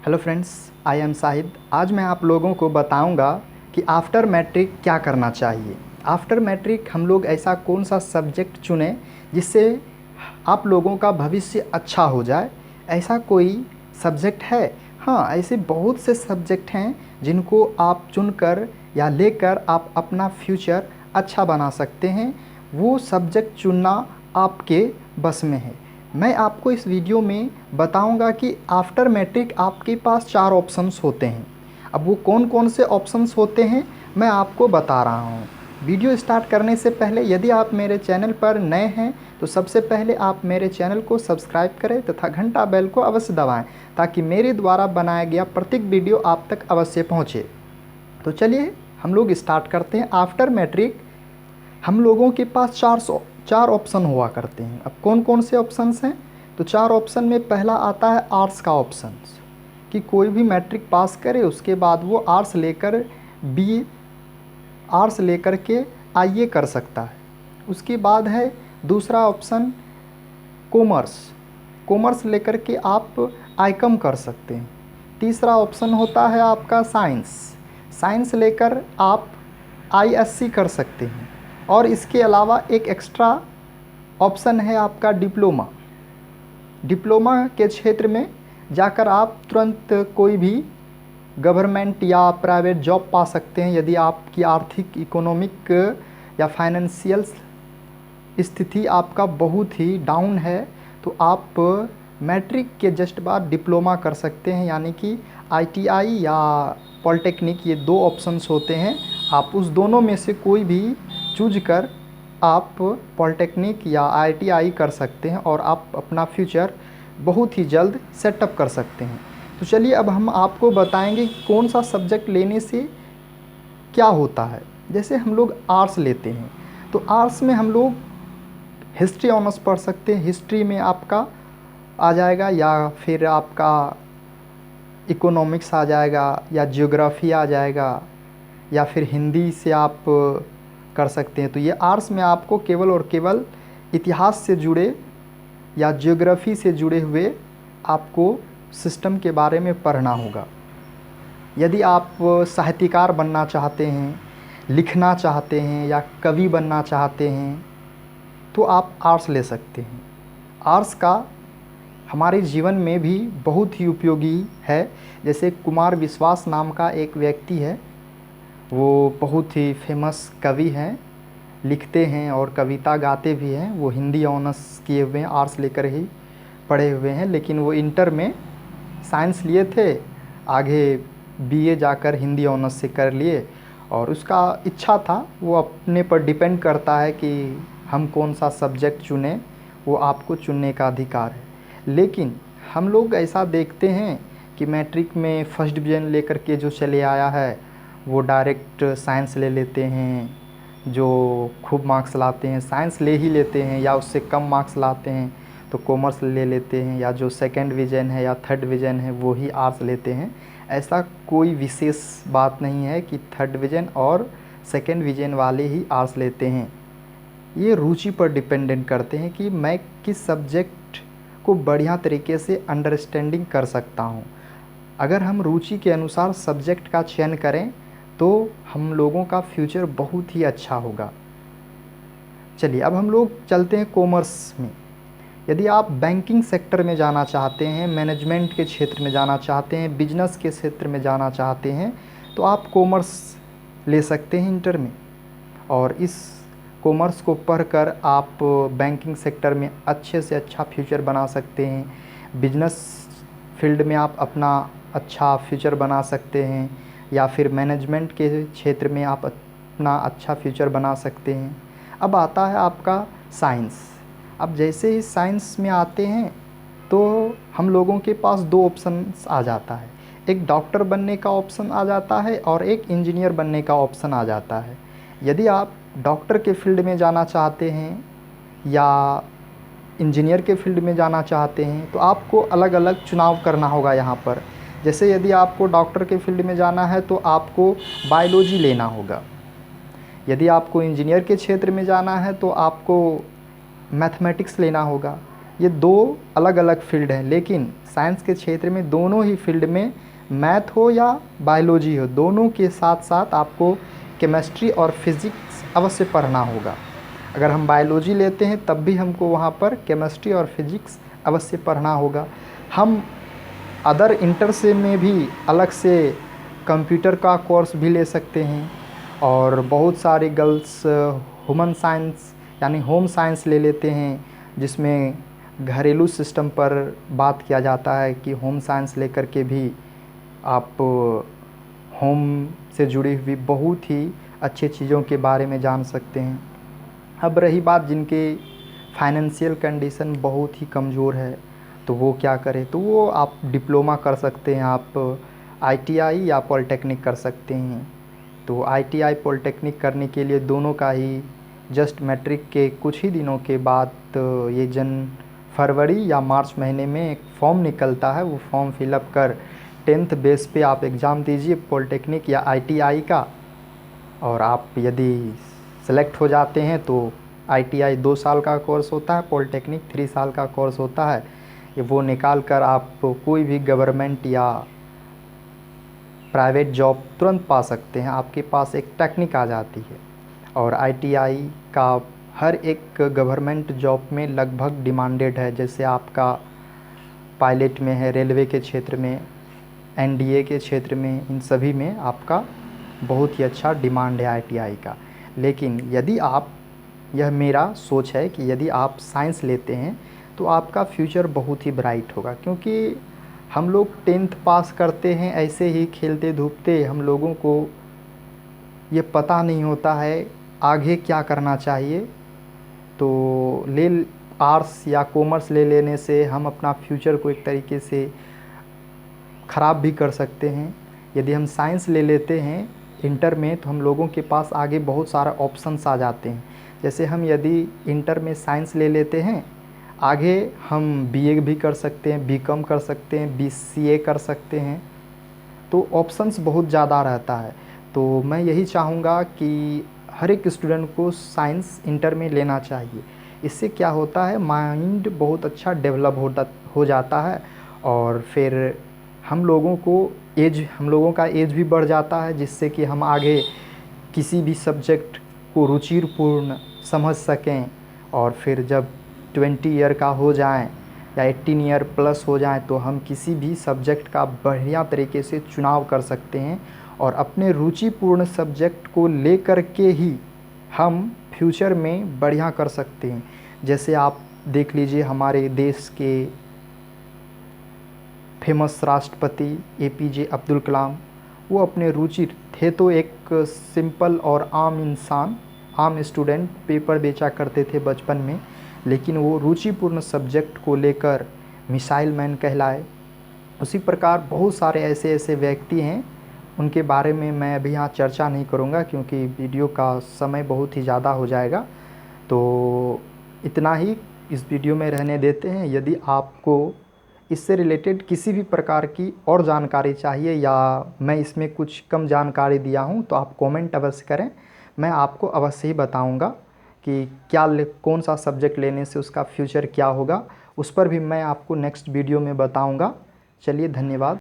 Hello friends, I am Shahid. आज मैं आप लोगों को बताऊंगा कि आफ्टर मैट्रिक क्या करना चाहिए। आफ्टर मैट्रिक हम लोग ऐसा कौन सा सब्जेक्ट चुनें जिससे आप लोगों का भविष्य अच्छा हो जाए। ऐसा कोई सब्जेक्ट है? हाँ, ऐसे बहुत से सब्जेक्ट हैं जिनको आप चुनकर या लेकर आप अपना फ्यूचर अच्छा बना सकते हैं। वो सब्जेक्ट चुनना आपके बस में है। मैं आपको इस वीडियो में बताऊंगा कि आफ्टर मैट्रिक आपके पास 4 ऑप्शंस होते हैं। अब वो कौन कौन से ऑप्शंस होते हैं मैं आपको बता रहा हूँ। वीडियो स्टार्ट करने से पहले यदि आप मेरे चैनल पर नए हैं तो सबसे पहले आप मेरे चैनल को सब्सक्राइब करें तथा घंटा बेल को अवश्य दबाएं ताकि मेरे द्वारा बनाया गया प्रत्येक वीडियो आप तक अवश्य पहुँचे। तो चलिए हम लोग स्टार्ट करते हैं। आफ्टर मैट्रिक हम लोगों के पास चार ऑप्शन हुआ करते हैं। अब कौन कौन से ऑप्शंस हैं? तो 4 ऑप्शन में पहला आता है आर्ट्स का ऑप्शन, कि कोई भी मैट्रिक पास करे उसके बाद वो आर्ट्स लेकर आर्ट्स लेकर के आईए कर सकता है। उसके बाद है दूसरा ऑप्शन कॉमर्स, कॉमर्स लेकर के आप आईकॉम कर सकते हैं। तीसरा ऑप्शन होता है आपका साइंस, साइंस लेकर आप आईएससी कर सकते हैं। और इसके अलावा एक एक्स्ट्रा ऑप्शन है आपका डिप्लोमा, डिप्लोमा के क्षेत्र में जाकर आप तुरंत कोई भी गवर्नमेंट या प्राइवेट जॉब पा सकते हैं। यदि आपकी आर्थिक इकोनॉमिक या फाइनेंशियल स्थिति आपका बहुत ही डाउन है तो आप मैट्रिक के जस्ट बाद डिप्लोमा कर सकते हैं, यानी कि आईटीआई या पॉलिटेक्निक। ये 2 ऑप्शंस होते हैं, आप उस दोनों में से कोई भी चूज कर आप पॉलिटेक्निक या आईटीआई कर सकते हैं और आप अपना फ्यूचर बहुत ही जल्द सेटअप कर सकते हैं। तो चलिए अब हम आपको बताएंगे कौन सा सब्जेक्ट लेने से क्या होता है। जैसे हम लोग आर्ट्स लेते हैं तो आर्ट्स में हम लोग हिस्ट्री ऑनर्स पढ़ सकते हैं। हिस्ट्री में आपका आ जाएगा या फिर आपका इकोनॉमिक्स आ जाएगा या ज्योग्राफी आ जाएगा या फिर हिंदी से आप कर सकते हैं। तो ये आर्ट्स में आपको केवल और केवल इतिहास से जुड़े या ज्योग्राफी से जुड़े हुए आपको सिस्टम के बारे में पढ़ना होगा। यदि आप साहित्यकार बनना चाहते हैं, लिखना चाहते हैं या कवि बनना चाहते हैं तो आप आर्ट्स ले सकते हैं। आर्ट्स का हमारे जीवन में भी बहुत ही उपयोगी है। जैसे कुमार विश्वास नाम का एक व्यक्ति है, वो बहुत ही फेमस कवि हैं, लिखते हैं और कविता गाते भी हैं। वो हिंदी ऑनर्स किए हुए हैं, आर्ट्स लेकर ही पढ़े हुए हैं, लेकिन वो इंटर में साइंस लिए थे, आगे बीए जाकर हिंदी ऑनर्स से कर लिए। और उसका इच्छा था, वो अपने पर डिपेंड करता है कि हम कौन सा सब्जेक्ट चुनें, वो आपको चुनने का अधिकार है। लेकिन हम लोग ऐसा देखते हैं कि मैट्रिक में फर्स्ट डिवीज़न लेकर के जो चले आया है वो डायरेक्ट साइंस ले लेते हैं, जो खूब मार्क्स लाते हैं साइंस ले ही लेते हैं, या उससे कम मार्क्स लाते हैं तो कॉमर्स ले लेते हैं, या जो सेकंड डिवीज़न है या थर्ड डिवीज़न है वो ही आर्ट्स लेते हैं। ऐसा कोई विशेष बात नहीं है कि थर्ड डिवीज़न और सेकंड डिवीज़न वाले ही आर्ट्स लेते हैं। ये रुचि पर डिपेंडेंट करते हैं कि मैं किस सब्जेक्ट को बढ़िया तरीके से अंडरस्टैंडिंग कर सकता हूँ। अगर हम रुचि के अनुसार सब्जेक्ट का चयन करें तो हम लोगों का फ्यूचर बहुत ही अच्छा होगा। चलिए अब हम लोग चलते हैं कॉमर्स में। यदि आप बैंकिंग सेक्टर में जाना चाहते हैं, मैनेजमेंट के क्षेत्र में जाना चाहते हैं, बिजनेस के क्षेत्र में जाना चाहते हैं तो आप कॉमर्स ले सकते हैं इंटर में। और इस कॉमर्स को पढ़कर आप बैंकिंग सेक्टर में अच्छे से अच्छा फ्यूचर बना सकते हैं। बिजनेस फील्ड में आप अपना अच्छा फ्यूचर बना सकते हैं, या फिर मैनेजमेंट के क्षेत्र में आप अपना अच्छा फ्यूचर बना सकते हैं। अब आता है आपका साइंस। अब जैसे ही साइंस में आते हैं तो हम लोगों के पास 2 ऑप्शंस आ जाता है। एक डॉक्टर बनने का ऑप्शन आ जाता है और एक इंजीनियर बनने का ऑप्शन आ जाता है। यदि आप डॉक्टर के फील्ड में जाना चाहते हैं या इंजीनियर के फील्ड में जाना चाहते हैं तो आपको अलग अलग चुनाव करना होगा यहाँ पर। जैसे यदि आपको डॉक्टर के फील्ड में जाना है तो आपको बायोलॉजी लेना होगा। यदि आपको इंजीनियर के क्षेत्र में जाना है तो आपको मैथमेटिक्स लेना होगा। ये दो अलग अलग फील्ड हैं, लेकिन साइंस के क्षेत्र में दोनों ही फील्ड में मैथ हो या बायोलॉजी हो, दोनों के साथ साथ आपको केमिस्ट्री और फिज़िक्स अवश्य पढ़ना होगा। अगर हम बायोलॉजी लेते हैं तब भी हमको वहाँ पर केमिस्ट्री और फिज़िक्स अवश्य पढ़ना होगा। हम अदर इंटर से में भी अलग से कंप्यूटर का कोर्स भी ले सकते हैं, और बहुत सारे गर्ल्स ह्यूमन साइंस यानी होम साइंस ले लेते हैं, जिसमें घरेलू सिस्टम पर बात किया जाता है कि होम साइंस लेकर के भी आप होम से जुड़ी हुई बहुत ही अच्छी चीज़ों के बारे में जान सकते हैं। अब रही बात जिनके फाइनेंशियल कंडीशन बहुत ही कमज़ोर है, तो वो क्या करें, तो वो आप डिप्लोमा कर सकते हैं, आप आईटीआई या पॉलिटेक्निक कर सकते हैं। तो आईटीआई पॉलिटेक्निक करने के लिए दोनों का ही जस्ट मैट्रिक के कुछ ही दिनों के बाद ये फरवरी या मार्च महीने में एक फॉर्म निकलता है, वो फॉर्म फिलअप कर 10th बेस पे आप एग्ज़ाम दीजिए पॉलिटेक्निक या आईटीआई का, और आप यदि सेलेक्ट हो जाते हैं तो आईटीआई 2 साल का कोर्स होता है, पॉलिटेक्निक 3 साल का कोर्स होता है। ये वो निकाल कर आप कोई भी गवर्नमेंट या प्राइवेट जॉब तुरंत पा सकते हैं, आपके पास एक टेक्निक आ जाती है। और आईटीआई का हर एक गवर्नमेंट जॉब में लगभग डिमांडेड है, जैसे आपका पायलट में है, रेलवे के क्षेत्र में, एनडीए के क्षेत्र में, इन सभी में आपका बहुत ही अच्छा डिमांड है आईटीआई का। लेकिन यदि आप, यह मेरा सोच है कि यदि आप साइंस लेते हैं तो आपका फ्यूचर बहुत ही ब्राइट होगा, क्योंकि हम लोग 10th पास करते हैं ऐसे ही खेलते धूपते, हम लोगों को ये पता नहीं होता है आगे क्या करना चाहिए। तो आर्ट्स या कॉमर्स ले लेने से हम अपना फ्यूचर को एक तरीके से ख़राब भी कर सकते हैं। यदि हम साइंस ले लेते हैं इंटर में तो हम लोगों के पास आगे बहुत सारा ऑप्शंस आ जाते हैं। जैसे हम यदि इंटर में साइंस ले लेते हैं, आगे हम बीए भी कर सकते हैं, बीकॉम कर सकते हैं, बीसीए कर सकते हैं, तो ऑप्शंस बहुत ज़्यादा रहता है। तो मैं यही चाहूँगा कि हर एक स्टूडेंट को साइंस इंटर में लेना चाहिए। इससे क्या होता है, माइंड बहुत अच्छा डेवलप हो जाता है, और फिर हम लोगों का एज भी बढ़ जाता है, जिससे कि हम आगे किसी भी सब्जेक्ट को रुचिपूर्ण समझ सकें। और फिर जब 20 ईयर का हो जाएं या 18 ईयर प्लस हो जाएं तो हम किसी भी सब्जेक्ट का बढ़िया तरीके से चुनाव कर सकते हैं, और अपने रुचिपूर्ण सब्जेक्ट को लेकर के ही हम फ्यूचर में बढ़िया कर सकते हैं। जैसे आप देख लीजिए हमारे देश के फेमस राष्ट्रपति एपीजे अब्दुल कलाम, वो अपने रुचि थे तो एक सिंपल और आम इंसान, आम स्टूडेंट, पेपर बेचा करते थे बचपन में, लेकिन वो रुचिपूर्ण सब्जेक्ट को लेकर मिसाइल मैन कहलाए। उसी प्रकार बहुत सारे ऐसे व्यक्ति हैं, उनके बारे में मैं अभी यहाँ चर्चा नहीं करूँगा क्योंकि वीडियो का समय बहुत ही ज़्यादा हो जाएगा। तो इतना ही इस वीडियो में रहने देते हैं। यदि आपको इससे रिलेटेड किसी भी प्रकार की और जानकारी चाहिए या मैं इसमें कुछ कम जानकारी दिया हूँ तो आप कमेंट अवश्य करें, मैं आपको अवश्य ही बताऊँगा कि कौन सा सब्जेक्ट लेने से उसका फ्यूचर क्या होगा, उस पर भी मैं आपको नेक्स्ट वीडियो में बताऊँगा। चलिए, धन्यवाद।